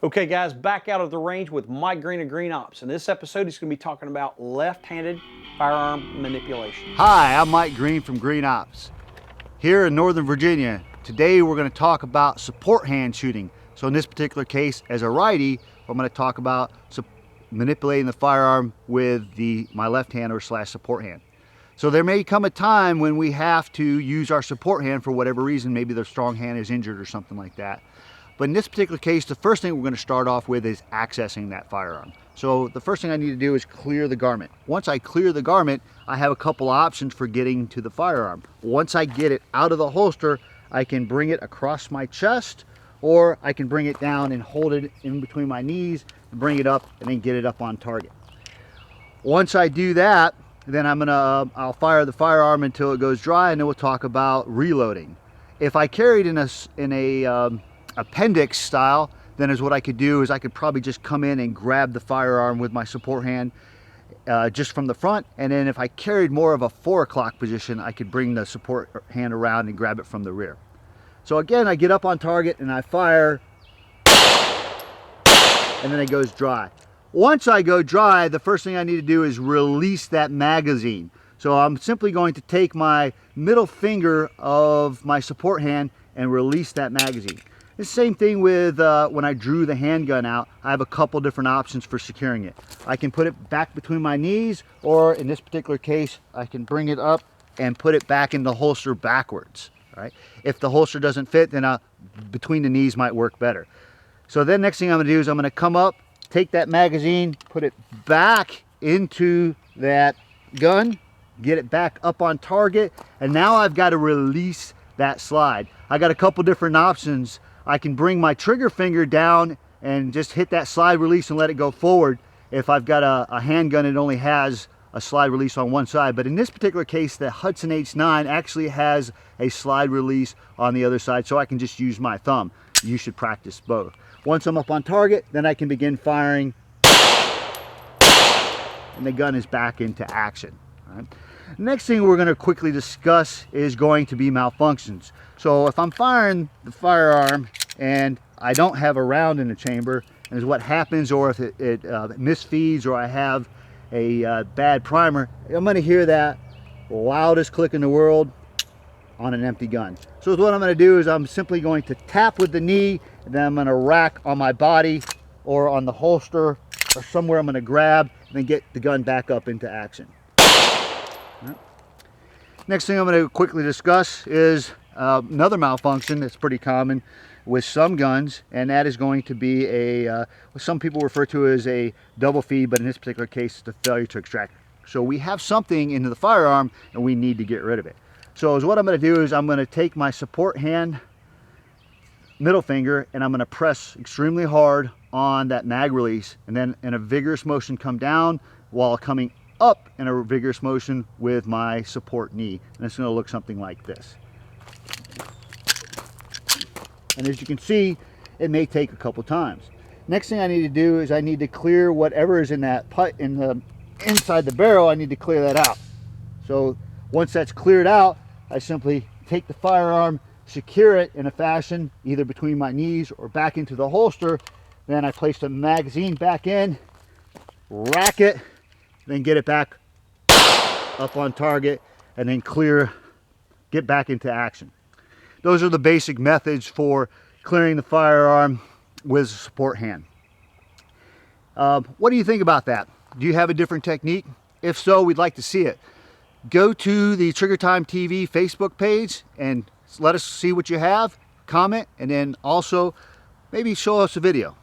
Okay guys, back out of the range with Mike Green of Green Ops. In this episode, he's going to be talking about left-handed firearm manipulation. Hi, I'm Mike Green from Green Ops. Here in Northern Virginia, today we're going to talk about support hand shooting. So in this particular case, as a righty, I'm going to talk about manipulating the firearm with my left hand or slash support hand. So there may come a time when we have to use our support hand for whatever reason. Maybe the strong hand is injured or something like that. But in this particular case, the first thing we're going to start off with is accessing that firearm. So the first thing I need to do is clear the garment. Once I clear the garment, I have a couple options for getting to the firearm. Once I get it out of the holster, I can bring it across my chest, or I can bring it down and hold it in between my knees, and bring it up and then get it up on target. Once I do that, then I'll fire the firearm until it goes dry, and then we'll talk about reloading. If I carried in a appendix style, then is what I could do is I could probably just come in and grab the firearm with my support hand just from the front, and then if I carried more of a 4 o'clock position, I could bring the support hand around and grab it from the rear. So again, I get up on target and I fire, and then it goes dry. Once I go dry, the first thing I need to do is release that magazine. So I'm simply going to take my middle finger of my support hand and release that magazine. The same thing with when I drew the handgun out. I have a couple different options for securing it. I can put it back between my knees, or in this particular case, I can bring it up and put it back in the holster backwards. Right? If the holster doesn't fit, then between the knees might work better. So then next thing I'm going to do is I'm going to come up, take that magazine, put it back into that gun, get it back up on target, and now I've got to release that slide. I got a couple different options. I can bring my trigger finger down and just hit that slide release and let it go forward. If I've got a handgun, it only has a slide release on one side. But in this particular case, the Hudson H9 actually has a slide release on the other side, so I can just use my thumb. You should practice both. Once I'm up on target, then I can begin firing, and the gun is back into action. All right? Next thing we're going to quickly discuss is going to be malfunctions. So if I'm firing the firearm and I don't have a round in the chamber, and is what happens, or if it misfeeds, or I have a bad primer, I'm going to hear that loudest click in the world on an empty gun. So what I'm going to do is I'm simply going to tap with the knee, and then I'm going to rack on my body or on the holster or somewhere I'm going to grab, and then get the gun back up into action. Next thing I'm going to quickly discuss is another malfunction that's pretty common with some guns, and that is going to be what some people refer to as a double feed, but in this particular case it's a failure to extract. So we have something into the firearm and we need to get rid of it. So what I'm going to do is I'm going to take my support hand middle finger and I'm going to press extremely hard on that mag release, and then in a vigorous motion come down while coming up in a vigorous motion with my support knee, and it's going to look something like this. And as you can see, it may take a couple times. Next thing I need to do is I need to clear whatever is in that inside the barrel. I need to clear that out. So once that's cleared out, I simply take the firearm, secure it in a fashion either between my knees or back into the holster. Then I place the magazine back in, rack it, then get it back up on target, and then get back into action. Those are the basic methods for clearing the firearm with a support hand. What do you think about that? Do you have a different technique? If so, we'd like to see it. Go to the Trigger Time TV Facebook page and let us see what you have, comment, and then also maybe show us a video.